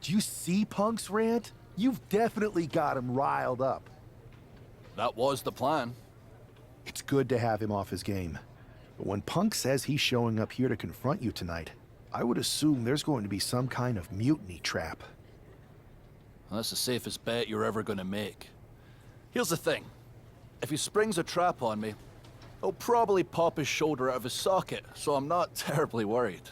Do you see Punk's rant? You've definitely got him riled up. That was the plan. It's good to have him off his game. But when Punk says he's showing up here to confront you tonight, I would assume there's going to be some kind of mutiny trap. That's the safest bet you're ever gonna make. Here's the thing. If he springs a trap on me, he'll probably pop his shoulder out of his socket, so I'm not terribly worried.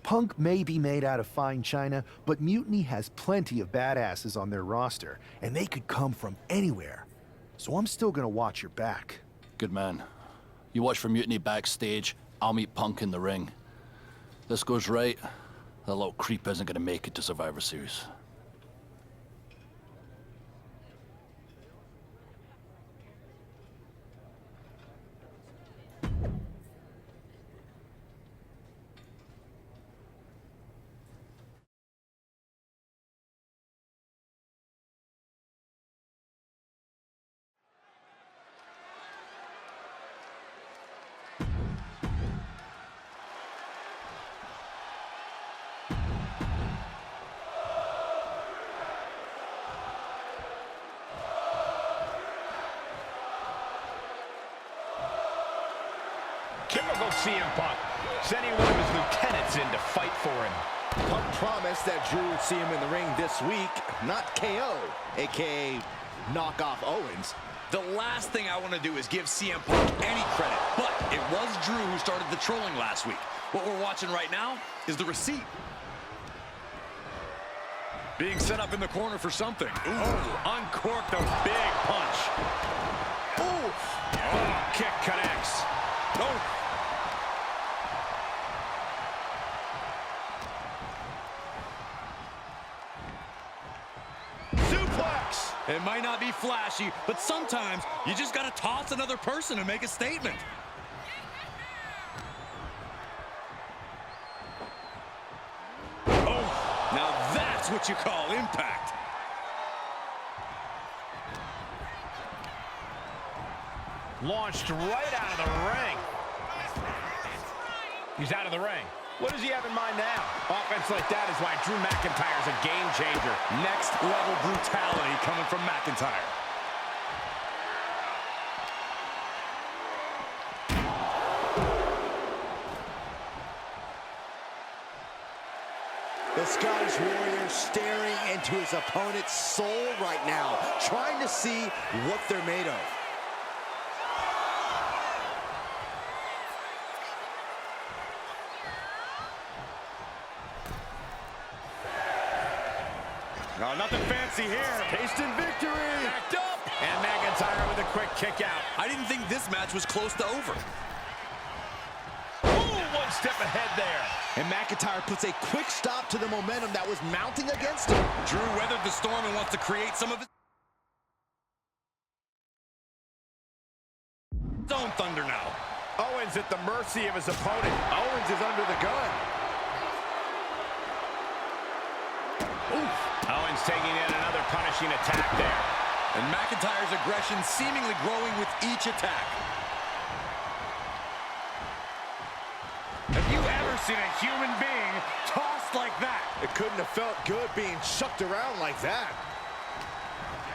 Punk may be made out of fine china, but Mutiny has plenty of badasses on their roster, and they could come from anywhere. So I'm still gonna watch your back. Good man. You watch for Mutiny backstage, I'll meet Punk in the ring. This goes right, that little creep isn't gonna make it to Survivor Series. Typical CM Punk, sending one of his lieutenants in to fight for him. Punk promised that Drew would see him in the ring this week, not KO, a.k.a. knock off Owens. The last thing I want to do is give CM Punk any credit, but it was Drew who started the trolling last week. What we're watching right now is the receipt. Being set up in the corner for something. Ooh, uncorked a big punch. Ooh, oh, kick connects. Oh. Suplex! It might not be flashy, but sometimes you just gotta toss another person and make a statement. Oh, now that's what you call impact. Launched right out of the ring. He's out of the ring. What does he have in mind now? Offense like that is why Drew McIntyre's a game changer. Next level brutality coming from McIntyre. The Scottish Warrior staring into his opponent's soul right now, trying to see what they're made of. No, nothing fancy here. Tasting victory. Backed up. And McIntyre with a quick kick out. I didn't think this match was close to over. Ooh, one step ahead there. And McIntyre puts a quick stop to the momentum that was mounting against him. Drew weathered the storm and wants to create some of his own thunder now. Owens at the mercy of his opponent. Owens is under the gun. Oof. Owens taking in another punishing attack there. And McIntyre's aggression seemingly growing with each attack. Have you ever seen a human being tossed like that? It couldn't have felt good being chucked around like that.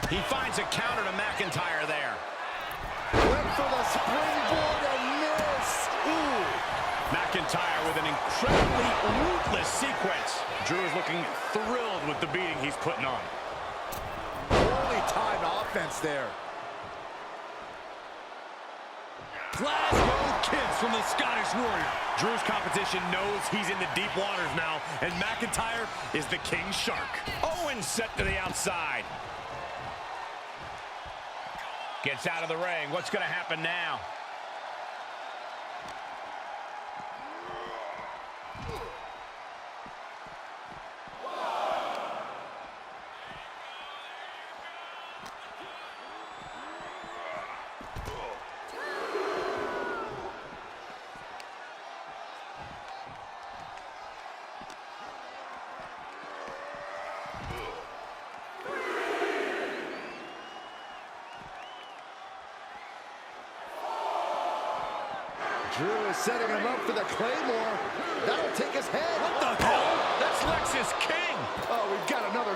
He finds a counter to McIntyre there. Went for the springboard and missed. Ooh. McIntyre with an incredibly ruthless sequence. Drew is looking thrilled with the beating he's putting on. Poorly timed offense there. Glasgow kids from the Scottish Warrior. Drew's competition knows he's in the deep waters now, and McIntyre is the king shark. Owens set to the outside. Gets out of the ring. What's going to happen now? Drew is setting him up for the Claymore. That'll take his head. What the hell? That's Lexus King. Oh, we've got another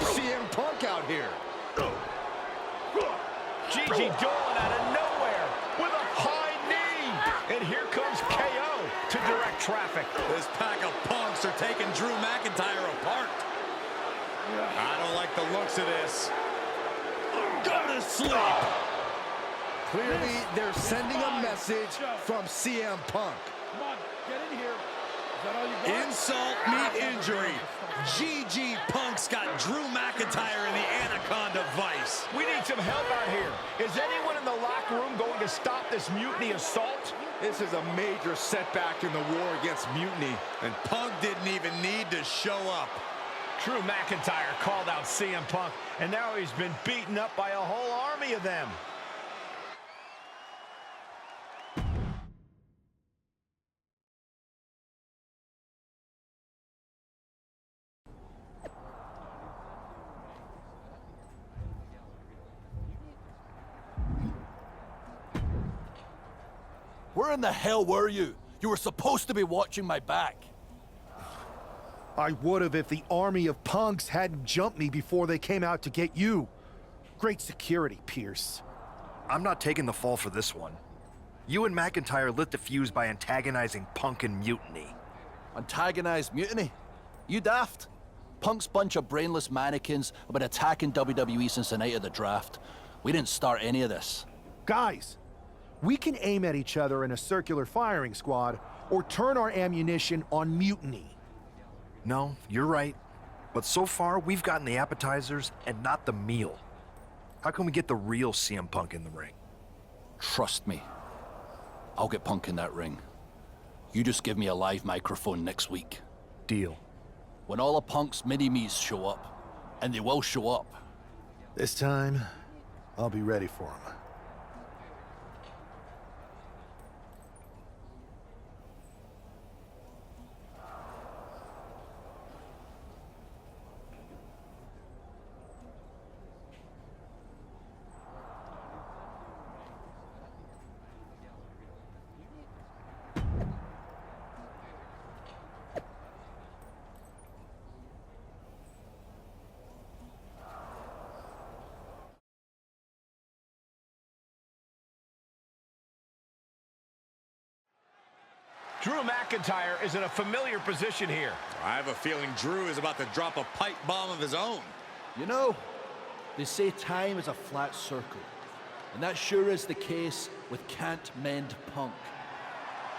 Keep going out of nowhere with a high knee. And here comes KO to direct traffic. This pack of punks are taking Drew McIntyre apart. I don't like the looks of this. Go to sleep. Clearly, they're sending a message from CM Punk. Come on, get in here. Is that all you got? Insult meet injury. GG Punk's got Drew McIntyre in the Anaconda Vice. We need some help out here. Is anyone in the locker room going to stop this mutiny assault? This is a major setback in the war against mutiny. And Punk didn't even need to show up. Drew McIntyre called out CM Punk, and now he's been beaten up by a whole army of them. Where in the hell were you? You were supposed to be watching my back. I would have if the army of punks hadn't jumped me before they came out to get you. Great security, Pierce. I'm not taking the fall for this one. You and McIntyre lit the fuse by antagonizing Punk and Mutiny. Antagonized Mutiny? You daft? Punk's bunch of brainless mannequins have been attacking WWE since the night of the draft. We didn't start any of this. Guys, we can aim at each other in a circular firing squad or turn our ammunition on Mutiny. No, you're right. But so far, we've gotten the appetizers and not the meal. How can we get the real CM Punk in the ring? Trust me. I'll get Punk in that ring. You just give me a live microphone next week. Deal. When all of Punk's mini-me's show up, and they will show up. This time, I'll be ready for them. Drew McIntyre is in a familiar position here. I have a feeling Drew is about to drop a pipe bomb of his own. You know, they say time is a flat circle. And that sure is the case with Can't Mend Punk.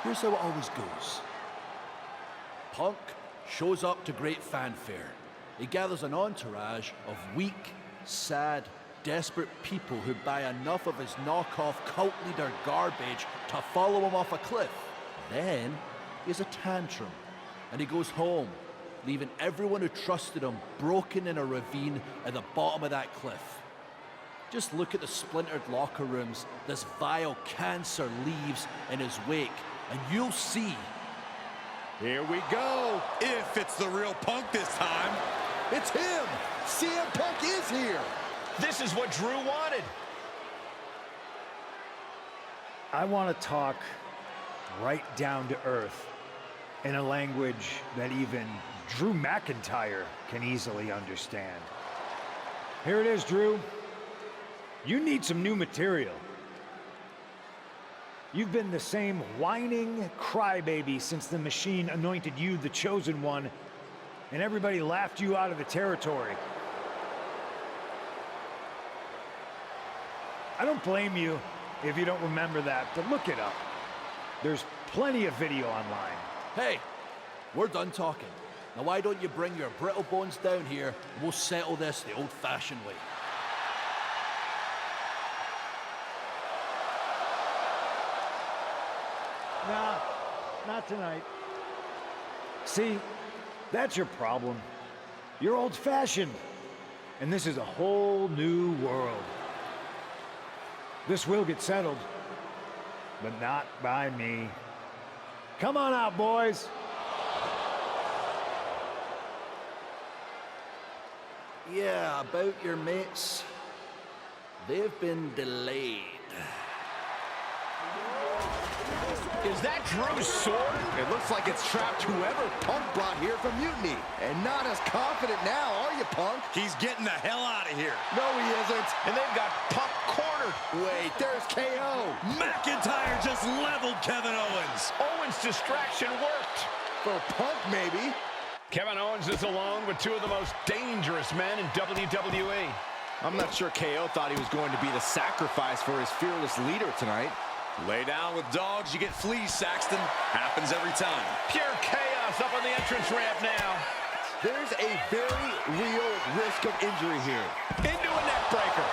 Here's how it always goes. Punk shows up to great fanfare. He gathers an entourage of weak, sad, desperate people who buy enough of his knockoff cult leader garbage to follow him off a cliff. Then he has a tantrum, and he goes home, leaving everyone who trusted him broken in a ravine at the bottom of that cliff. Just look at the splintered locker rooms this vile cancer leaves in his wake, and you'll see. Here we go. If it's the real Punk this time. It's him! CM Punk is here! This is what Drew wanted. I want to talk right down to earth in a language that even Drew McIntyre can easily understand. Here it is, Drew. You need some new material. You've been the same whining crybaby since the Machine anointed you the chosen one, and everybody laughed you out of the territory. I don't blame you if you don't remember that, but look it up. There's plenty of video online. Hey, we're done talking. Now why don't you bring your brittle bones down here, and we'll settle this the old-fashioned way. Nah, not tonight. See, that's your problem. You're old-fashioned, and this is a whole new world. This will get settled, but not by me. Come on out, boys. Yeah, about your mates. They've been delayed. Is that Drew's sword? It looks like it's trapped whoever Punk brought here from Mutiny. And not as confident now, are you, Punk? He's getting the hell out of here. No, he isn't. And they've got Punk cornered covered. Wait, there's KO. McIntyre just leveled Kevin Owens. Owens' distraction worked. For Punk, maybe. Kevin Owens is alone with two of the most dangerous men in WWE. I'm not sure KO thought he was going to be the sacrifice for his fearless leader tonight. Lay down with dogs, you get fleas, Saxton. Happens every time. Pure chaos up on the entrance ramp now. There's a very real risk of injury here. Into a neck breaker.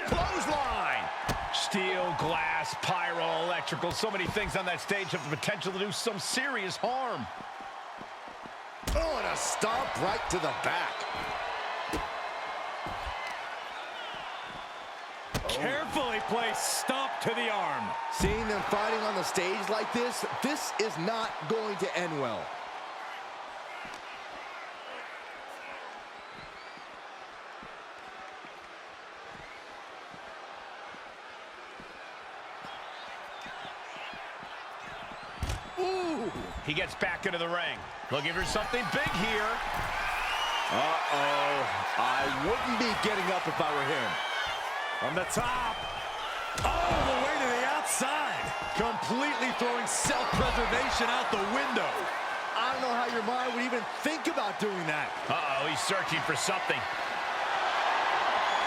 Clothesline. Steel, glass, pyro, electrical. So many things on that stage have the potential to do some serious harm. Oh, and a stomp right to the back. Carefully placed stomp to the arm. Seeing them fighting on the stage like this is not going to end well. Ooh, he gets back into the ring. Looking for something big here. Uh-oh. I wouldn't be getting up if I were him. From the top. All the way to the outside. Completely throwing self-preservation out the window. I don't know how your mind would even think about doing that. Uh-oh, he's searching for something.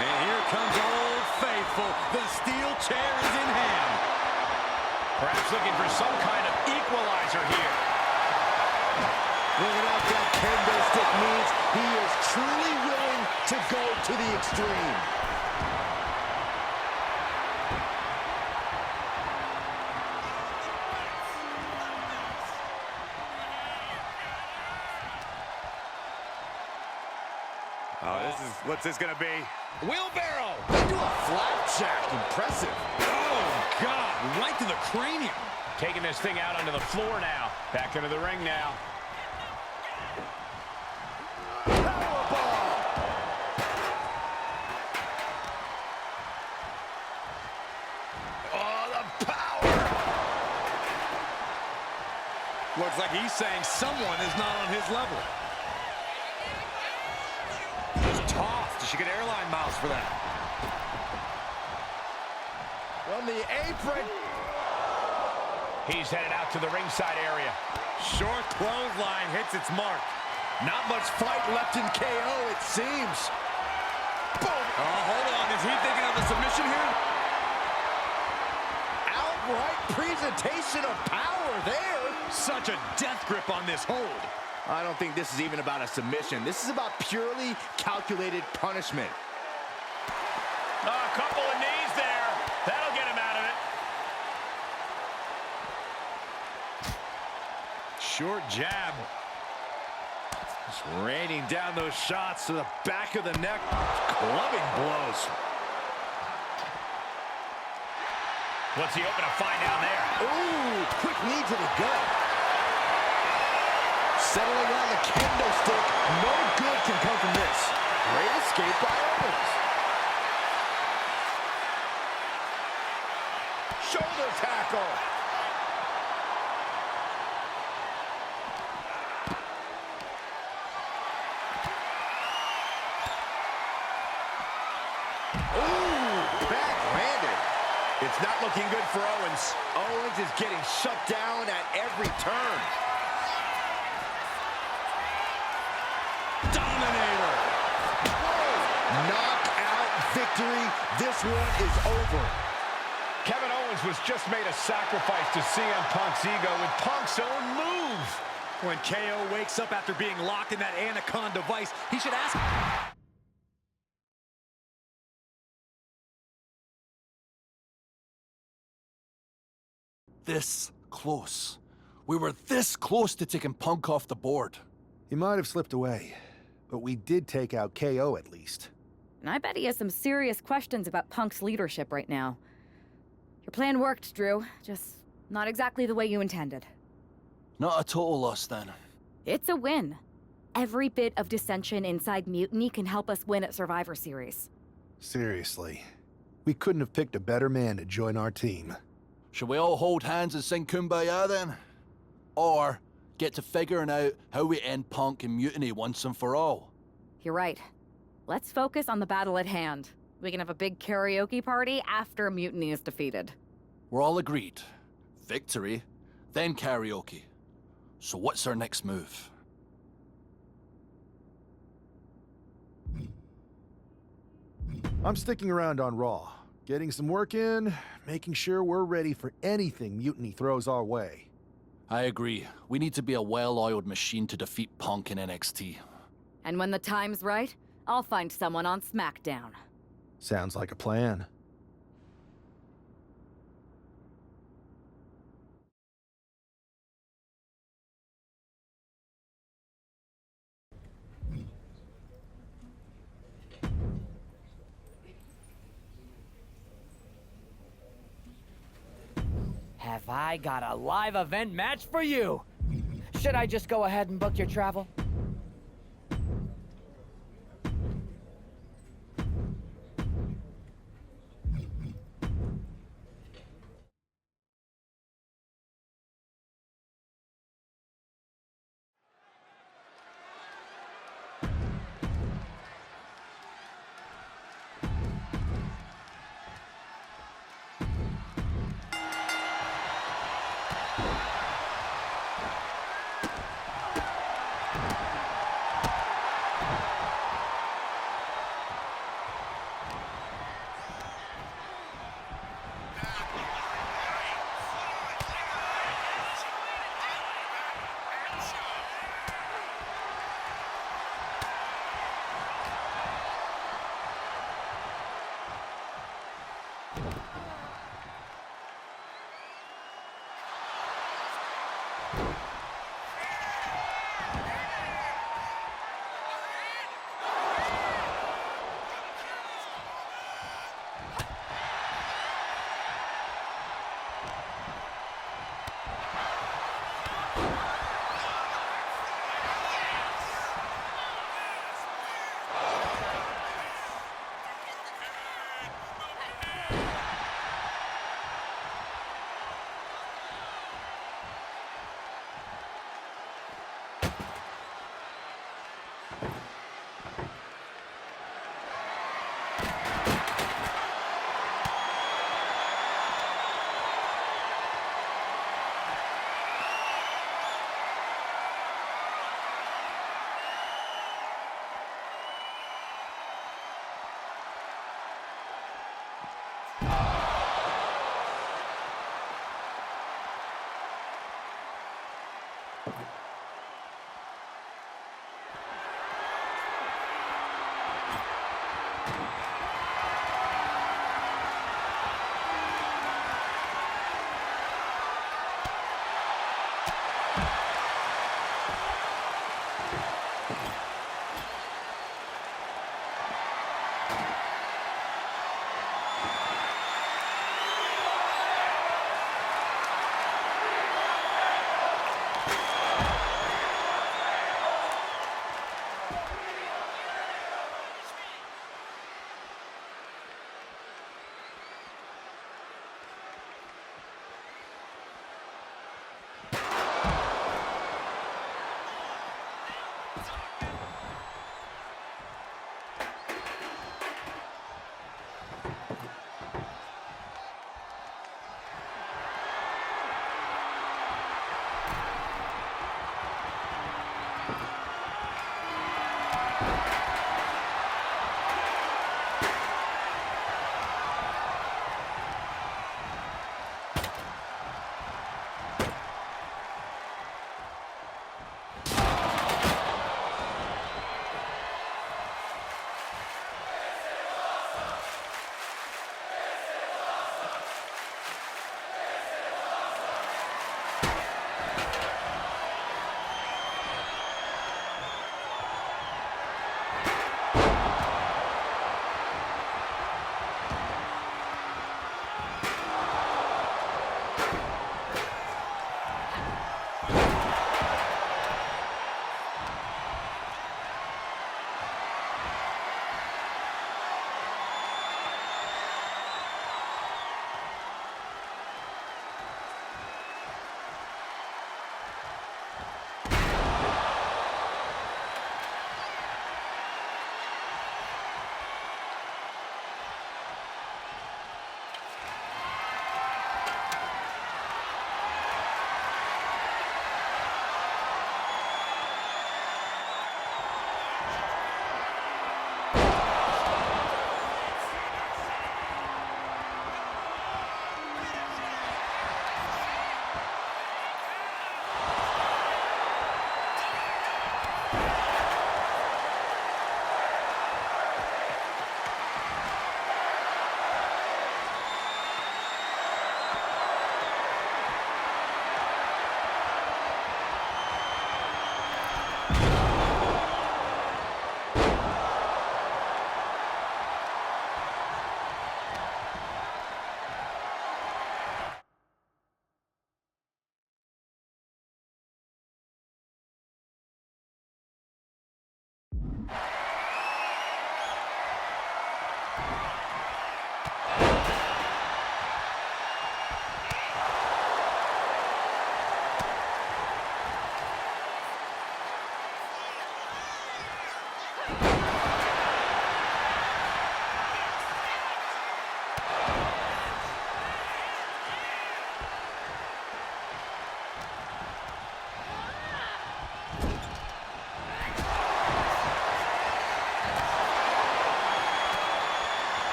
And here comes Old Faithful. The steel chair is in hand. Perhaps looking for some kind of equalizer here. Looking out that kendo stick means he is truly willing to go to the extreme. What's this gonna be? Wheelbarrow. They do a flapjack. Impressive. Oh, God. Right to the cranium. Taking this thing out onto the floor now. Back into the ring now. Powerbomb. Oh, the power! Looks like he's saying someone is not on his level. Tossed. You should get airline miles for that. From the apron. He's headed out to the ringside area. Short clothesline hits its mark. Not much fight left in KO, it seems. Boom. Oh, hold on. Is he thinking of a submission here? Outright presentation of power there. Such a death grip on this hold. I don't think this is even about a submission. This is about purely calculated punishment. A couple of knees there. That'll get him out of it. Short jab. Just raining down those shots to the back of the neck. Clubbing blows. What's he hoping to find down there? Ooh, quick knee to the gut. Settling on the kendo stick. No good can come from this. Great escape by Owens. Shoulder tackle. Ooh, backhanded. It's not looking good for Owens. Owens is getting shut down at every turn. Dominator. Knockout victory. This one is over. Kevin Owens was just made a sacrifice to CM Punk's ego with Punk's own move. When KO wakes up after being locked in that Anaconda vice, he should ask... This close. We were this close to taking Punk off the board. He might have slipped away, but we did take out KO at least. And I bet he has some serious questions about Punk's leadership right now. Your plan worked, Drew. Just not exactly the way you intended. Not a total loss, then. It's a win. Every bit of dissension inside Mutiny can help us win at Survivor Series. Seriously. We couldn't have picked a better man to join our team. Should we all hold hands and sing Kumbaya then? Or get to figuring out how we end Punk and Mutiny once and for all? You're right. Let's focus on the battle at hand. We can have a big karaoke party after Mutiny is defeated. We're all agreed. Victory, then karaoke. So what's our next move? I'm sticking around on Raw, getting some work in, making sure we're ready for anything Mutiny throws our way. I agree. We need to be a well-oiled machine to defeat Punk in NXT. And when the time's right, I'll find someone on SmackDown. Sounds like a plan. Have I got a live event match for you? Should I just go ahead and book your travel?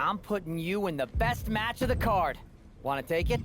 I'm putting you in the best match of the card. Want to take it?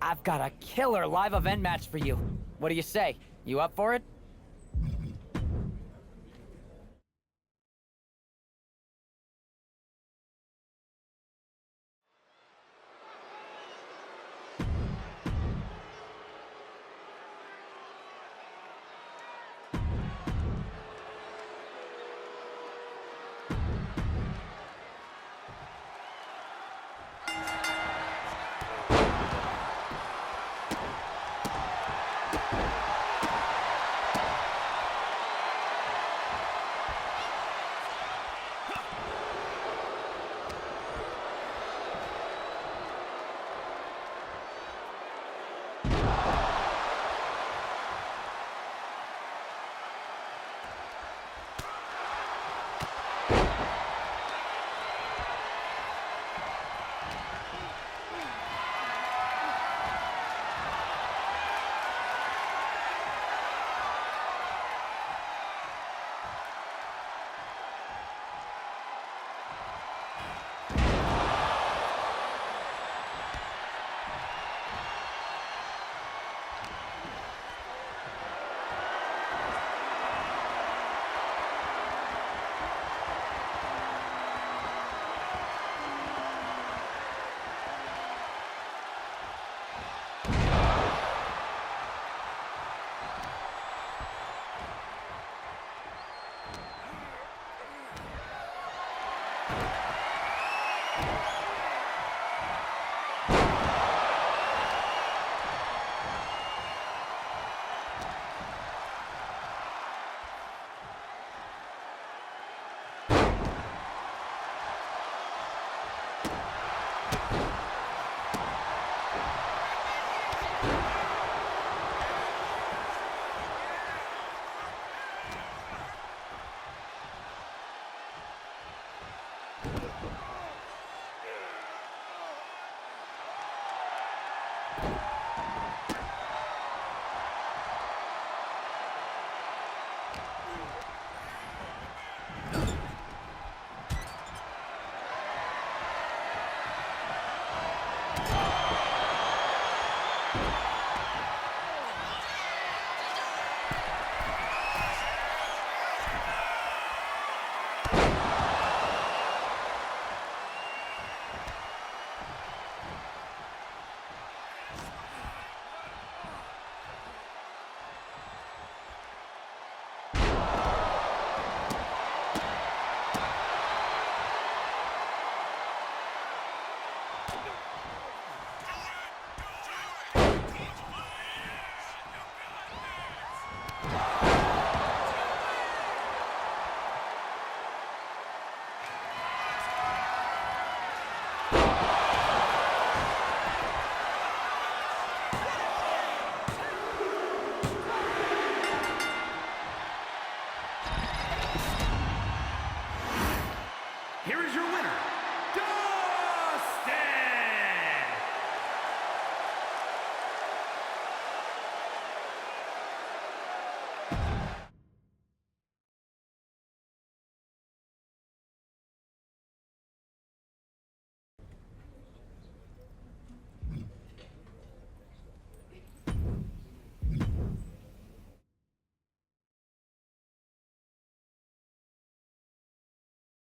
I've got a killer live event match for you. What do you say? You up for it?